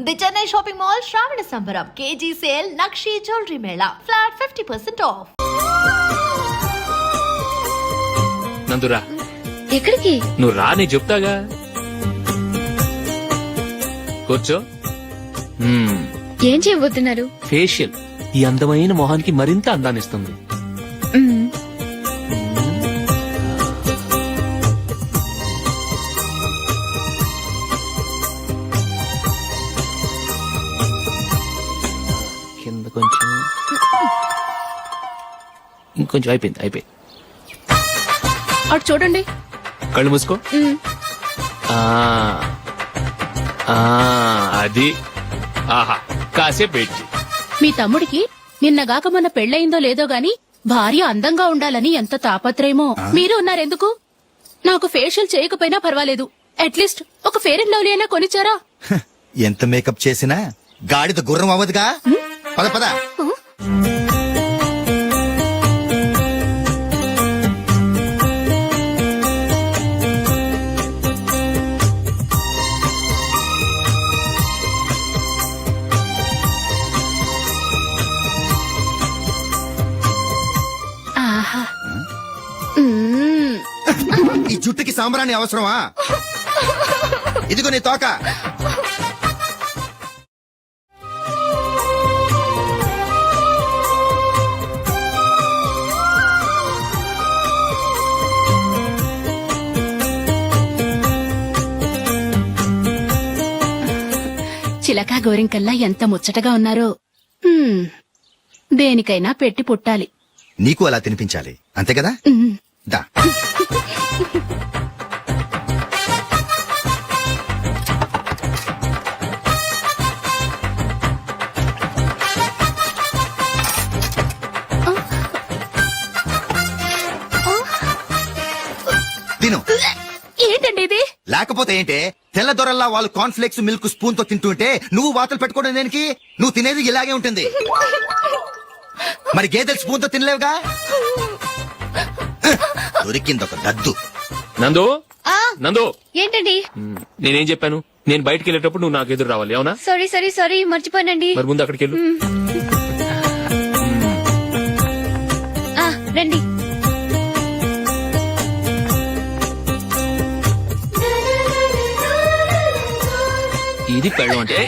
The Chennai shopping mall శ్రావణ సంబరం KG sale nakshi jewellery Mela flat 50% of. Nandura ఎక్కడికి? నువ్వు రా, నీ చెప్తాగా. కూర్చో. ఏం చేయబోతున్నారు? ఫేషియల్ ఈ అందమైన మొహానికి మరింత అందాన్నిస్తుంది. కింద కొంచెం, ఇంకొంచెం. అయిపోయింది. అటు చూడండి. కళ్ళు మూసుకో. అది ఆహా, కాసేపు పెట్టి. మీ తమ్ముడికి నిన్నగాక మొన్న పెళ్లయిందో లేదో గాని భార్య అందంగా ఉండాలని ఎంత తాపత్రయమో. మీరు ఉన్నారెందుకు? నాకు ఫేషియల్ చేయకపోయినా పర్వాలేదు, అట్లీస్ట్ ఒక ఫేర్ అండ్ లవ్లీ అయినా కొనిచ్చారా? ఎంత మేకప్ చేసినా గాడిద గుర్రం అవ్వదుగా. పద పద. ఈ జుట్టుకి సాంబ్రాణి అవసరమా? ఇదిగో నీ తోక. చిలకా గోరింకల్లా ఎంత ముచ్చటగా ఉన్నారో. దేనికైనా పెట్టి పుట్టాలి. నీకు అలా తినిపించాలి, అంతే కదా? దా. తిను. ఏంటండి ఇది? లేకపోతే ఏంటే, తెల్ల దొరల్లా వాళ్ళు కార్న్ఫ్లేక్స్ మిల్క్ స్పూన్ తో తింటుంటే నువ్వు వాతలు పెట్టుకోవడం దేనికి? నువ్వు తినేది ఇలాగే ఉంటుంది. మరి గేదెలు స్పూన్ తో తినలేవుగా. దొరికింది ఒక దద్దు. నందు, నందు. ఏంటండి? నేనేం చెప్పాను? నేను బయటికి వెళ్ళేటప్పుడు నువ్వు నాకు ఎదురు రావాలి, అవునా? సారీ మర్చిపోయానండి. మరి ముందు అక్కడికి వెళ్ళు. రండి. ఇది పెళ్ళం అంటే.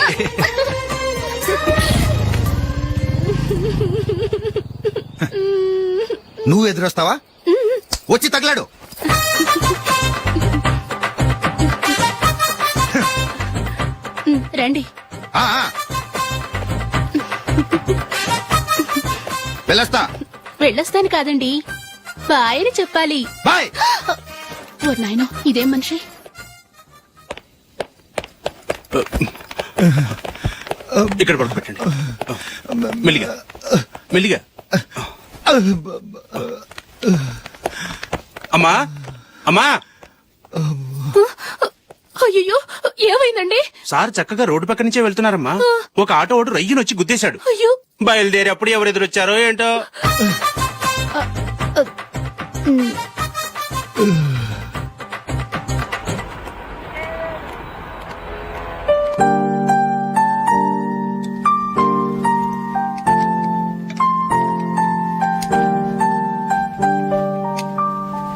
నువ్వు ఎదురొస్తావా? వచ్చి తగలాడు. రండి. వెళ్ళొస్తాను కాదండి, బాయ్ అని చెప్పాలి. బాయ్. ఓ నాయనో, ఇదేం మనిషి? ఇక్కడ పడుకోబెట్టండి. మెల్లిగా మెల్లిగా. అమ్మా అమ్మా. అయ్యో, ఏమైందండి? సార్ చక్కగా రోడ్డు పక్క నుంచే వెళ్తున్నారమ్మా. ఒక ఆటో ఓడు రయ్యను వచ్చి గుద్దేశాడు. అయ్యో. బయలుదేరి అప్పుడు ఎవరు ఎదురొచ్చారో ఏంటో.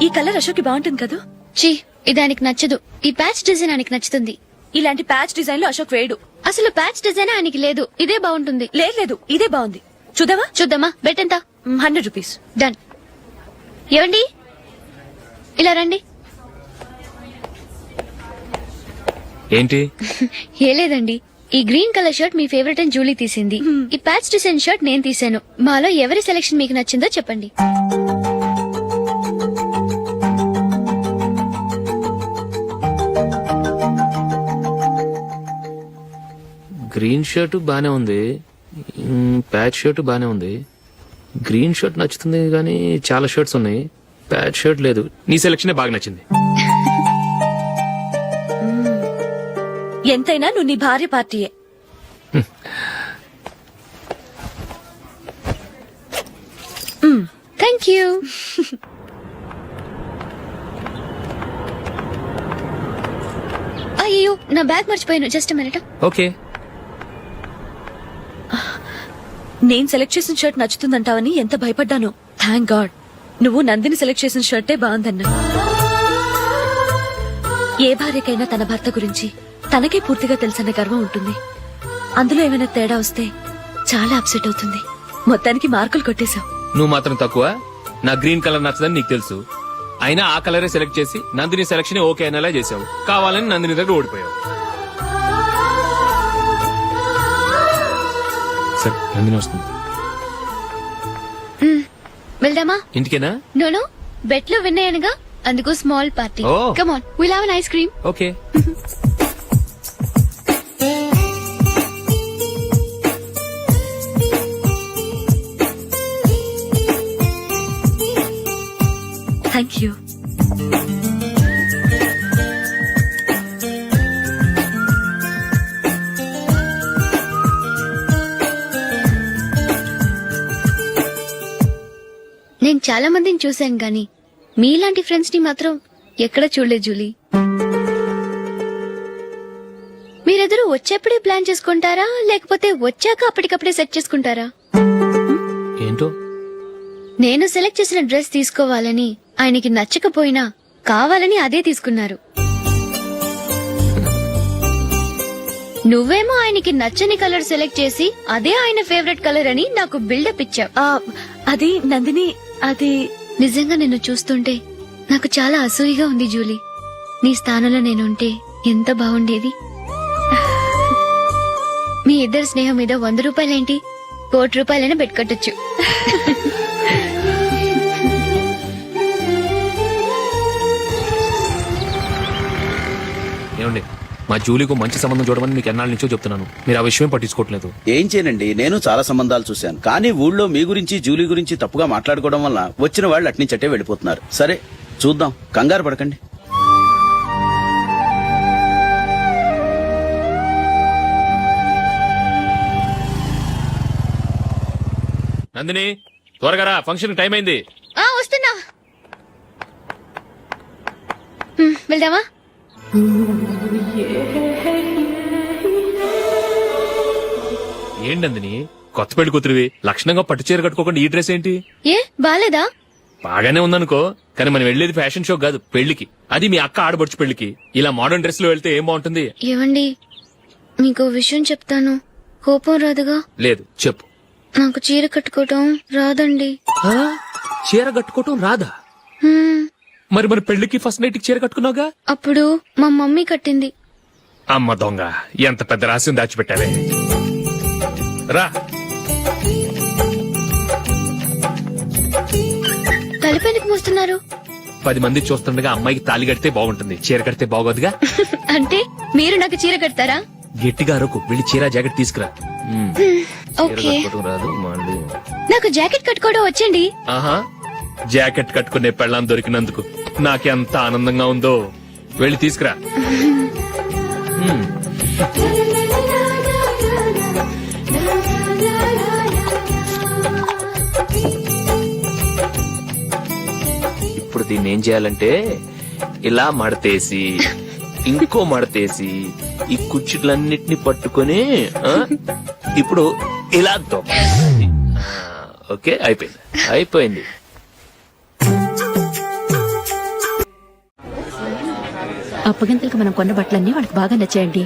ఈ కలర్ అశోక్ బాగుంటుంది కదా? చీ, ఇదానికి నచ్చదు. ఈ ప్యాచ్ డిజైన్ ఆయనకి నచ్చుతుంది. ఇలాంటి ప్యాచ్ డిజైన్ లో అశోక్ వేయడు. అసలు ప్యాచ్ డిజైన్ ఆయనకి లేదు. ఇదే బాగుంటుంది. లేదు, ఇదే బాగుంది. చూద్దామా? బెట్ ఎంత? 100 రూపీస్. డన్. ఏవండి, ఇలా రండి. ఏంటి? ఏ లేదండి, ఈ గ్రీన్ కలర్ షర్ట్ మీ ఫేవరెట్ అని జూలీ తీసింది. ఈ ప్యాచ్ డిజైన్ షర్ట్ నేను తీసాను. మాలో ఎవరి సెలెక్షన్ మీకు నచ్చిందో చెప్పండి. గ్రీన్ షర్ట్ బానే ఉంది, ప్యాచ్ షర్ట్ బానే ఉంది. గ్రీన్ షర్ట్ నచ్చుతుంది కానీ చాలా షర్ట్స్ ఉన్నాయి, ప్యాచ్ షర్ట్ లేదు. నీ సెలెక్షన్ బాగా నచ్చింది. ఎంతైనా నువ్వు నీ భార్య పార్టీయే. Thank you. అయ్యో, నా బ్యాగ్ మర్చిపోయాను. Just minute. ఓకే. నేను సెలెక్ట్ చేసిన షర్ట్ నచ్చుతుందంటావని ఎంత భయపడ్డాను. థ్యాంక్ గాడ్ నువ్వు నందిని సెలెక్ట్ చేసిన షర్టే బాగుందన్నా. ఏ భార్యకైనా తన భర్త గురించి తనకే పూర్తిగా తెలుసన్న గర్వం ఉంటుంది. అందులో ఏమైనా తేడా వస్తే చాలా అప్సెట్ అవుతుంది. మొత్తానికి మార్కులు కొట్టేశావు. నువ్వు మాత్రం తక్కువ. నా గ్రీన్ కలర్ నచ్చదని నీకు తెలుసు, అయినా ఆ కలరే సెలెక్ట్ చేసి నందిని సెలక్షన్ ఓకే అనేలా చేసావు. కావాలని నందిని దగ్గర ఓడిపోయావు. సరే, నందిని వస్తుంది. వెళ్దామా? ఇంటికేనా? నోను, బెట్ లో విన్నాయనగా, అందుకు small party. Oh. Come on, will have an ice cream. Okay. Thank you. నేను చాలా మందిని చూశాను గాని మీలాంటి ఫ్రెండ్స్ ని మాత్రం ఎక్కడ చూడలేదు జూలీ. మీరెదరూ వచ్చేప్పుడే ప్లాన్ చేసుకుంటారా, లేకపోతే వచ్చాక అప్పటికప్పుడే సెట్ చేసుకుంటారా? ఏంటో నేను సెలెక్ట్ చేసిన డ్రెస్ తీసుకోవాలని ఆయనకి నచ్చకపోయినా కావాలని అదే తీసుకున్నారు. నువ్వేమో ఆయనకి నచ్చని కలర్ సెలెక్ట్ చేసి అదే ఆయన ఫేవరెట్ కలర్ అని నాకు బిల్డప్ ఇచ్చావు. అది నందిని, అది నిజంగా నిన్ను చూస్తుంటే నాకు చాలా అసూయగా ఉంది జూలీ. నీ స్థానంలో నేనుంటే ఎంత బాగుండేది. మీ ఇద్దరు స్నేహం మీద 100 రూపాయలేంటి, 1 కోటి రూపాయలైనా పెట్టుకట్టొచ్చు. ఏమండి, మా జూలీకు మంచి సంబంధం చూడమని మీకు ఎన్నాళ్ళ నుంచో చెప్తున్నాను. మీరు ఆ విషయం పట్టించుకోవట్లేదు. ఏం చేయనండి, నేను చాలా సంబంధాలు చూశాను. కానీ ఊళ్ళో మీ గురించి జూలీ గురించి తప్పుగా మాట్లాడుకోవడం వల్ల వచ్చిన వాళ్ళు అట్నుంచటే వెళ్ళిపోతున్నారు. సరే చూద్దాం, కంగారు పడకండి. నందిని, త్వరగా రా, ఫంక్షన్ టైం అయింది. వస్తున్నా. వెళ్దామా? ఏంటి నందిని, కొత్త పెళ్లి కూతురివి, లక్షణంగా పట్టు చీర కట్టుకోకుండా ఈ డ్రెస్ ఏంటి? ఏ బాలేదా? బాగానే ఉందనుకో, కానీ మనం వెళ్ళేది ఫ్యాషన్ షో కాదు, పెళ్లికి. అది మీ అక్క ఆడబడుచు పెళ్లికి. ఇలా మోడర్న్ డ్రెస్ లో వెళ్తే ఏం బాగుంటుంది? ఏవండి, మీకు విషయం చెప్తాను, కోపం రాదుగా? లేదు, చెప్పు. నాకు చీర కట్టుకోవటం రాదండి. చీర కట్టుకోవటం రాదా? హ్మ్, మరి మన పెళ్లికి ఫస్ట్ నైట్ కి చీర కట్టుకున్నావుగా? అప్పుడు మా మమ్మీ కట్టింది. అమ్మ దొంగ, ఎంత పెద్ద రహస్యం దాచిపెట్టావే. రా. తలపెందుకు మోస్తున్నారు? 10 మంది చూస్తుండగా అమ్మాయికి తాళి కడితే బాగుంటుంది, చీర కడితే బాగోదుగా. అంటే మీరు నాకు చీర కడతారా? గట్టిగా అరకు, వెళ్ళి చీర జాకెట్ తీసుకురా. చీర ఓకే, కట్టుకోవటం రాదు మళ్ళీ. నాకు జాకెట్ కట్టుకోవడం వచ్చండి. ఆహా, జాకెట్ కట్టుకునే పెళ్ళాం దొరికినందుకు నాకెంత ఆనందంగా ఉందో. వెళ్ళి తీసుకురా. ఇప్పుడు దీన్ని ఏం చేయాలంటే, ఇలా మడతేసి ఇంకో మడతేసి ఈ కుర్చీలన్నిటిని పట్టుకొని ఇప్పుడు ఇలా దొక్కాలి. ఓకే, అయిపోయింది అయిపోయింది. అప్పగింతలకు మనం కొన్న బట్టలన్నీ వాళ్ళకి బాగా నచ్చాయండి.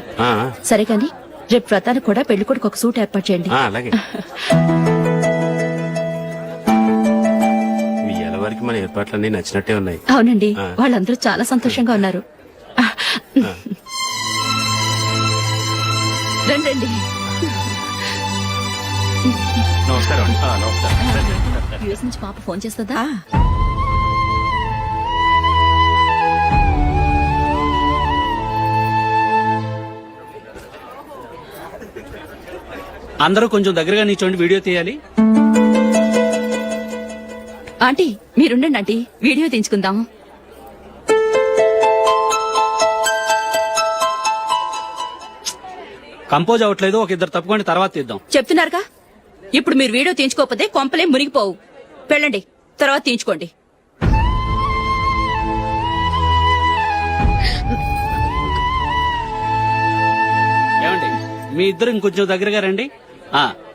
సరే కానీ రేపు వ్రతానికి కూడా పెళ్లి కొడుకు ఒక సూట్ ఏర్పాటు చేయండి. అలాగే. మీ ఎలవరికి మన ఏర్పాట్లన్నీ నచ్చినట్టే ఉన్నాయి. అవునండి, వాళ్ళందరూ చాలా సంతోషంగా ఉన్నారు. రండి. నమస్కారం. యూఎస్ నుంచి పాప ఫోన్ చేస్తుందా? అందరూ కొంచెం దగ్గరగా నిల్చోండి, వీడియో తీయాలి. ఆంటీ మీరుండండి ఆంటీ, వీడియో తీయించుకుందాం. కంపోజ్ అవ్వట్లేదు, ఒక ఇద్దరు తప్పుకోండి, తర్వాత తీద్దాం. చెప్తున్నారుగా, ఇప్పుడు మీరు వీడియో తీయించుకోకపోతే కొంపలే మునిగిపోవు. వెళ్ళండి, తర్వాత తీయించుకోండి. ఏమండి, మీ ఇద్దరు ఇంకొంచెం దగ్గరగా రండి.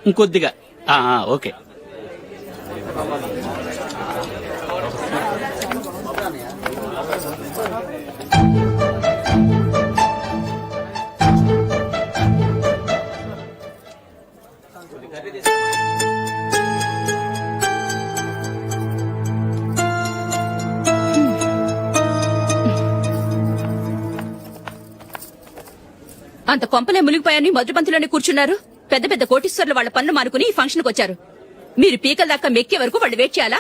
ఇంకొద్దిగా ఓకే. అంత కొంపలే మునిగిపోయాని మొదటి పంతులోనే కూర్చున్నారు. పెద్ద పెద్ద కోటీశ్వర్లు వాళ్ళ పనులు మానుకుని ఈ ఫంక్షన్ కు వచ్చారు. మీరు పీకల దాకా మెక్కే వరకు వాళ్ళు వెయిట్ చేయాలా?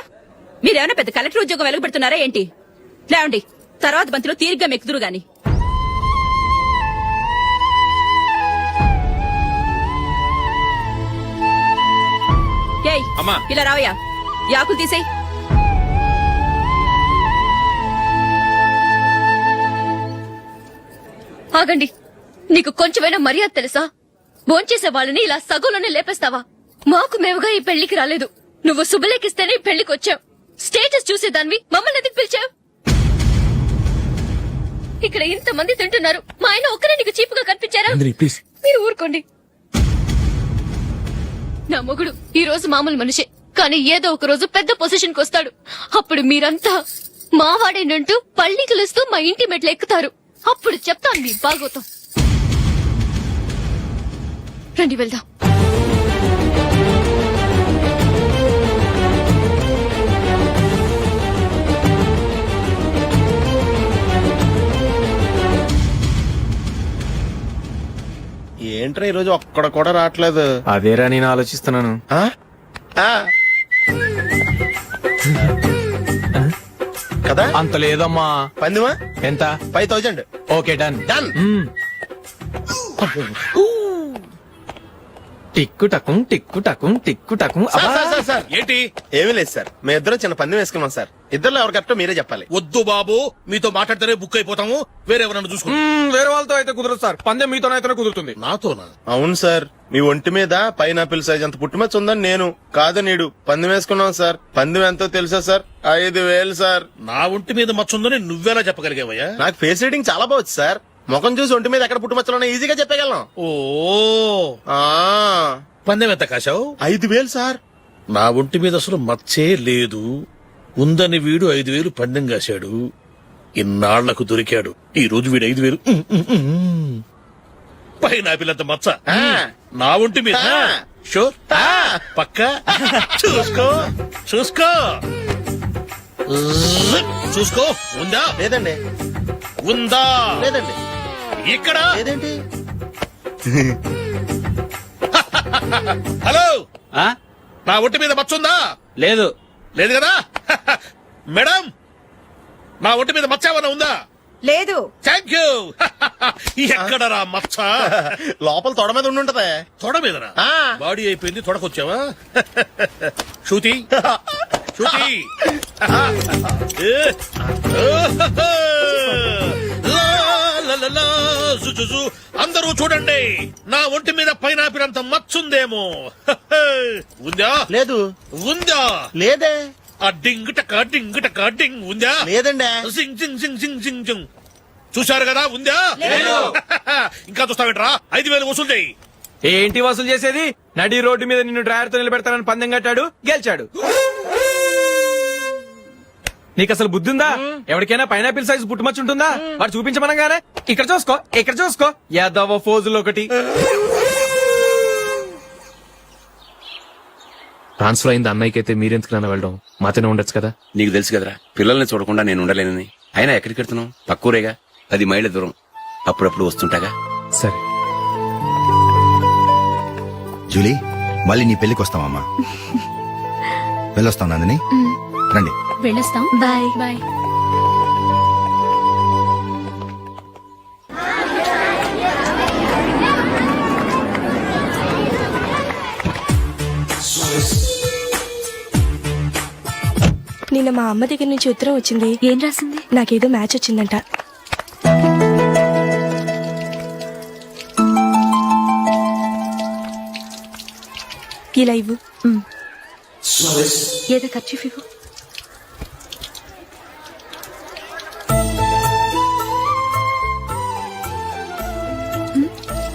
మీరేమైనా పెద్ద కలెక్టర్ ఉద్యోగం వెలుగుపెడుతున్నారా ఏంటి? లేవండి, తర్వాత బంతిలో తీరిగ్గా మెక్కుదురు గాని. ఏయ్, అమ్మా. ఇలా రావయ్యా, యాకులు తీసేయ్. ఆగండి, నీకు కొంచెమైనా మర్యాద తెలుసా? భోంచేసే వాళ్ళని ఇలా సగంలోనే లేపేస్తావా? మాకు మేముగా ఈ పెళ్లికి రాలేదు. నువ్వు శుభలేఖిస్తేనే ఈ పెళ్లికి వచ్చావు. స్టేటస్ చూసేదానివి మమ్మల్ని ఎందుకు పిలిచావు? ఇక్కడ ఇంతమంది తింటున్నారు, మా ఆయన ఒక్కరే నీకు చీపుగా కనిపించారా? ప్లీజ్. మీరు ఊరుకోండి. నా మొగుడు ఈ రోజు మామూలు మనిషే, కానీ ఏదో ఒక రోజు పెద్ద పొజిషన్ కు వస్తాడు. అప్పుడు మీరంతా మావాడేనంటూ పళ్ళికలుస్తూ మా ఇంటి మెట్లు ఎక్కుతారు. అప్పుడు చెప్తాను మీ బాగోతాం. రండి వెళ్దాం. ఏంట్రా ఈరోజు ఒక్కడ కూడా రావట్లేదు. అదేరా నేను ఆలోచిస్తున్నాను. ఆ? ఆ. కదా అంత లేదమ్మా. పందిమా ఎంత? 5000. Okay done. డన్. టిక్కు టకుం టిక్కు టకుం టిక్కు టకుం. సార్ ఏంటి? ఏమీ లేదు సార్, మేము ఇద్దరం చిన్న పందెం వేసుకున్నాం సార్. ఇద్దరు ఎవరు కరెక్టో మీరే చెప్పాలి. వద్దు బాబు, మీతో మాట్లాడితేనే బుక్ అయిపోతాము. వేరే ఎవరన్నా చూసుకో. వేరే వాళ్ళతో అయితే కుదరదు సార్, పందెం మీతోనైతేనే కుదురుతుంది. నాతోనా? అవును సార్, మీ ఒంటి మీద పైనాపిల్ సైజ్ అంత పుట్టుమచ్చ ఉందని నేను కాదు నీడు పందెం వేసుకున్నాం సార్. పందెం ఎంతో తెలుసా సార్? 5000 సార్. నా ఒంటి మీద మచ్చుందని నువ్వెలా చెప్పగలిగావయ్యా? నాకు ఫేస్ రీడింగ్ చాలా బాగుంది సార్. ముఖం చూసి ఒంటి మీద ఎక్కడ పుట్టుమచ్చలో ఈజీగా చెప్పగలను. ఓ, ఆ పందెం ఎంత కాశావు? 5000 సార్. నా ఒంటి మీద అసలు మచ్చే లేదు. ఉందని వీడు 5000 పందెం కాశాడు. ఇన్నాళ్లకు దొరికాడు. ఈ రోజు వీడు 5000. పైనాపిలంత మచ్చ నా ఒంటి మీద. ఆ. షూర్? పక్క చూసుకో చూసుకో చూసుకో. ఉందా? లేదండి. ఉందా? లేదండి. ఇక్కడ లేదేంటి? హలో, నా ఒంటి మీద మచ్చ ఉందా? లేదు. లేదు కదా? మేడం, నా ఒంటి మీద మచ్చ ఏమైనా ఉందా? లేదు. Thank you. ఎక్కడరా మచ్చ? లోపల తొడ మీద ఉండుంటదే. తొడ మీదరా? ఆ. బాడీ అయిపోయింది, తొడకొచ్చావా? శృతి శృతి. ఏ. లా, లా, లా, లా, జు, జు, జు. అందరూ చూడండి, నా ఒంటి మీద పైనాపిల్ అంత మచ్చుందేమో. ఉందా? లేదు. ఉందా? లేదే. ఆ డింగ్ టక డింగ్ టక డింగ్ ఉందా? లేదండి. జింగ్ జింగ్ జింగ్ జింగ్ జింగ్ జింగ్. చూశారు కదా? ఉందా? ఇంకా చూస్తావేంట్రా? 5000 వసూలు చేయి. ఏంటి వసూలు చేసేది? నడి రోడ్డు మీద నిన్ను డ్రైవర్ తో నిలబెడతానని పందెం కట్టాడు, గెలిచాడు. నీకు అసలు బుద్ధి ఉందా? ఎవరికైనా పైనాపిల్ సైజ్ పుట్టుమచ్చు ఉంటుందా? వాడు చూపించమనగానే ఇక్కడ చూసుకో, ఇక్కడ చూసుకో, యాదవ ఫోజులు ఒకటి. ట్రాన్స్ఫర్ అయింది అన్నయ్యకి అయితే మీరెందుకు నాన్న వెళ్ళడం? మాతోనే ఉండొచ్చు కదా. నీకు తెలుసు కదరా, పిల్లల్ని చూడకుండా నేను ఉండలేనని. అయినా ఎక్కడికి వెళ్తున్నావు? పక్కూరేగా, 10 మైళ్ళ దూరం. అప్పుడప్పుడు వస్తుంటాగా. సరే. జూలీ, మళ్ళీ నీ పెళ్లికి వస్తామమ్మా. వెళ్ళొస్తాం నందిని. రండి. వెళ్ళొస్తాం. బాయ్. బాయ్. నిన్న మా అమ్మ దగ్గర నుంచి ఉత్తరం వచ్చింది. ఏం రాసింది? నాకేదో మ్యాచ్ వచ్చిందంట. ఇలా ఇవ్వు. ఏదో ఖర్చు ఇవ్వు.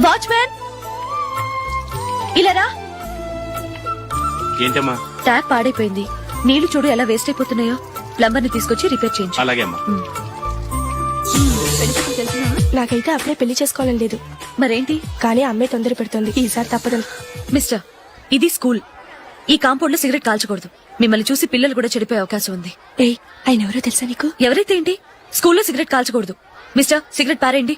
వాచ్మ్యాన్, ఇలా రా. ఏంటమ్మా? ట్యాప్ పాడైపోయింది. నీళ్లు చూడు ఎలా వేస్ట్ అయిపోతున్నాయో. ప్లంబర్ ని తీసుకొచ్చి రిపేర్ చేయించు. అలాగే అమ్మా. నాకైతే అప్పుడే పెళ్లి చేసుకోవాలని లేదు, మరేంటి? కానీ అమ్మే తొందర పెడుతుంది. ఈసారి తప్పదు. మిస్టర్, ఇది స్కూల్. ఈ కాంపౌండ్ లో సిగరెట్ కాల్చకూడదు. మిమ్మల్ని చూసి పిల్లలు కూడా చెడిపోయే అవకాశం ఉంది. ఏయ్, ఆయన ఎవరో తెలుసా నీకు? ఎవరైతే ఏంటి, స్కూల్లో సిగరెట్ కాల్చకూడదు. మిస్టర్, సిగరెట్ పారేయండి.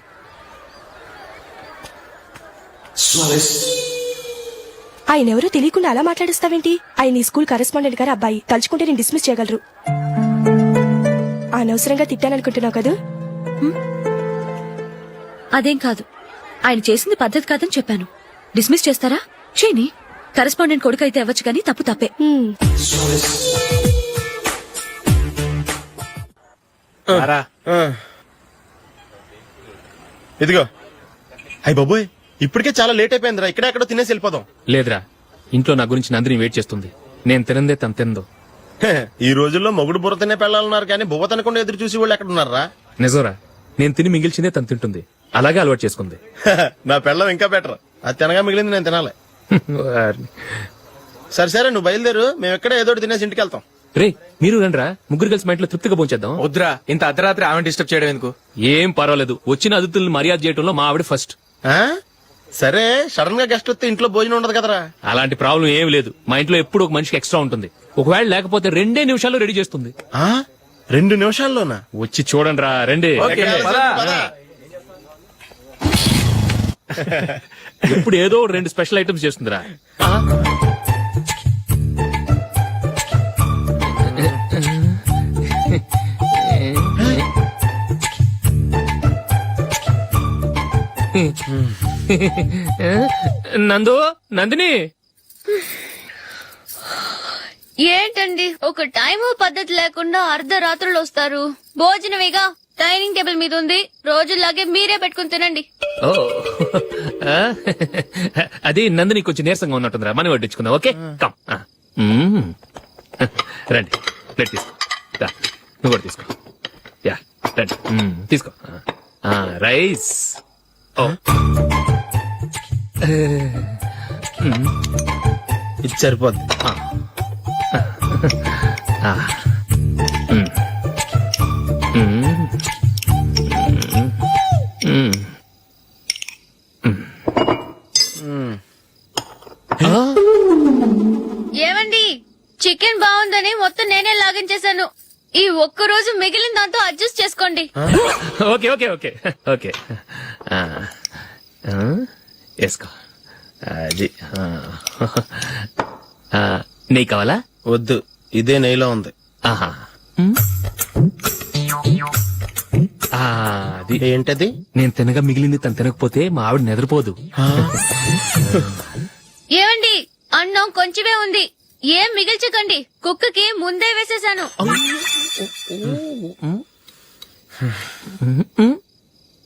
ఆయన ఎవరో తెలియకుండా అలా మాట్లాడిస్తావేంటి? ఆయన ఈ స్కూల్ కరెస్పాండెంట్ గారు అబ్బాయి. తలుచుకుంటే నేను డిస్మిస్ చేయగలరు. అనవసరంగా తిట్టాననుకుంటున్నావు కదా? అదేం కాదు, ఆయన చేసింది పద్ధతి కాదని చెప్పాను. డిస్మిస్ చేస్తారా? చేయని. కరెస్పాండెంట్ కొడుకు అయితే అవ్వచ్చు కానీ తప్పు తప్పే. రా. ఇదిగో. అయ్య బాబోయ్, ఇప్పటికే చాలా లేట్ అయిపోయిందిరా. ఇక్కడే ఎక్కడో తినేసి వెళ్ళిపోదాం. లేదురా, ఇంట్లో నా గురించి నందిని వెయిట్ చేస్తుంది. నేను తినందే తను తిందో. హే, ఈ రోజుల్లో మొగుడు బుర్ర తినే పెళ్ళాలన్నారు కానీ బువ్వ తినకుండా ఎదురు చూసి వాళ్ళు ఎక్కడ ఉన్నారా? నిజంరా, నేను తిని మిగిల్చిందే తను తింటుంది. అలాగే అలవాటు చేసుకుంది. నా పెళ్ళం ఇంకా బెటర్. అది తినగా మిగిలింది నేను తినాలి. సరే సరే, నువ్వు బయలుదేరు. మేము ఎక్కడ ఏదో ఒకటి తినేసి ఇంటికి వెళ్తాం. రే, మీరు రండిరా, ముగ్గురు కలిసి మా ఇంట్లో తృప్తిగా పోంచేద్దాం. వద్దురా, ఇంత అర్ధరాత్రి ఆమె డిస్టర్బ్ చేయడం ఎందుకు? ఏం పర్వాలేదు, వచ్చిన అతిథులను మర్యాద చేయడంలో మా ఆవిడ ఫస్ట్. ఆ? సరే, సడన్ గా గెస్ట్ వస్తే ఇంట్లో భోజనం ఉండదు కదరా. అలాంటి ప్రాబ్లం ఏం లేదు. మా ఇంట్లో ఎప్పుడు ఒక మనిషికి ఎక్స్ట్రా ఉంటుంది. ఒకవేళ లేకపోతే 2 నిమిషాల్లో రెడీ చేస్తుంది. 2 నిమిషాల్లోనా? వచ్చి చూడండి రా, రండి. ఓకే, పద. ఇప్పుడు ఏదో 2 స్పెషల్ ఐటమ్స్ చేస్తుందిరా. నందు, నందిని. ఏంటండి ఒక టైము పద్ధతి లేకుండా అర్ధరాత్రులు వస్తారు? భోజనమేగా డైనింగ్ టేబుల్ మీద ఉంది. రోజుల్లాగే మీరే పెట్టుకుని తినండి. ఓ, అది నందిని కొంచెం నీరసంగా ఉన్నట్టుందిరా. మనం వడ్డించుకుందాం. Okay, come. రండి, ప్లేట్ తీసుకో. దా, నువ్వు కూడా తీసుకో. యా, రండి, తీసుకో. రైస్. ఓ, ఇది సరిపోద్ది. ఏమండి, చికెన్ బాగుందని మొత్తం నేనే లాగించేశాను. ఈ ఒక్క రోజు మిగిలిన దాంతో అడ్జస్ట్ చేసుకోండి. Okay okay okay okay. వేసుకో. అది నెయ్యి కావాలా? వద్దు, ఇదే నెయ్యిలో ఉంది. ఆహా, అది ఏంటది? నేను తినగా మిగిలింది తను తినకపోతే మా ఆవిడ నిద్రపోదు. ఏమండి, అన్నం కొంచెమే ఉంది. ఏం మిగిల్చకండి. కుక్కకి ముందే వేసేశాను.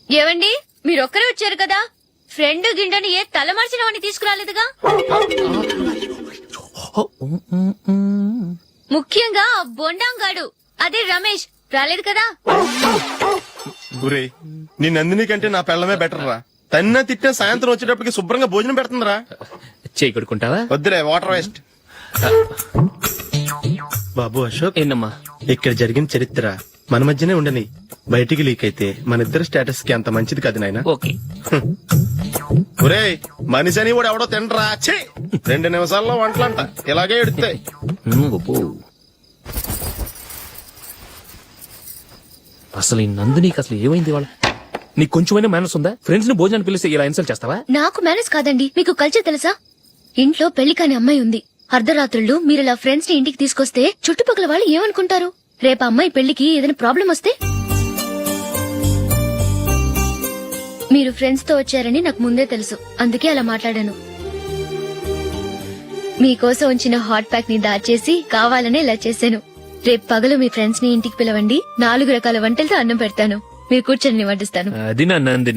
ఏవండి, మీరొక్కరే వచ్చారు కదా, ఫ్రెండ్ గిండని ఏ తలమార్చిన వాడిని తీసుకురాలేదుగా. ముఖ్యంగా బొండాంగాడు, అదే రమేష్ రాలేదు కదా. గురే, నీ నందిని కంటే నా పెళ్ళమే బెటర్ రా. తన్న తిట్టిన సాయంత్రం వచ్చేటప్పటికి శుభ్రంగా భోజనం పెడుతుందిరా. చేయి కొడుకుంటావా? వద్దులే, వాటర్ వేస్ట్. బాబు అశోక్, ఏంటమ్మా? ఇక్కడ జరిగిన చరిత్ర మన మధ్యనే ఉండని. బయటికి లీక్ అయితే మన ఇద్దరు స్టేటస్ కి అంత మంచిది కాదు నాయన. ఓకే. ఒరే, మనిషి అని కూడా ఎవడో తినరా. 2 నిమిషాల్లో వంటలంట ఇలాగే ఎడుతాయి. అసలు ఈ నందినికి అసలు ఏమైంది? వాళ్ళ నీకు కొంచెమైనా మేనస్ ఉందా? ఫ్రెండ్స్ ని భోజనాన్ని పిలిస్తే ఇలా ఇన్సల్ట్ చేస్తావా? నాకు మేనేజ్ కాదండి, మీకు కల్చర్ తెలుసా? ఇంట్లో పెళ్లి కాని అమ్మాయి ఉంది. అర్ధరాత్రుళ్ళు మీరిలా ఫ్రెండ్స్ ని ఇంటికి తీసుకొస్తే చుట్టుపక్కల వాళ్ళు ఏమనుకుంటారు? రేపు అమ్మాయి పెళ్లికి ఏదైనా ప్రాబ్లం వస్తే? మీరు ఫ్రెండ్స్ తో వచ్చారని నాకు ముందే తెలుసు, అందుకే అలా మాట్లాడాను. మీకోసం ఉంచిన హాట్ ప్యాక్ ని దాచేసి కావాలనే ఇలా చేశాను. రేపు పగలు మీ ఫ్రెండ్స్ ని ఇంటికి పిలవండి. 4 రకాల వంటలతో అన్నం పెడతాను. మీరు కూర్చొని వడ్డిస్తాను. అది నా నందిని.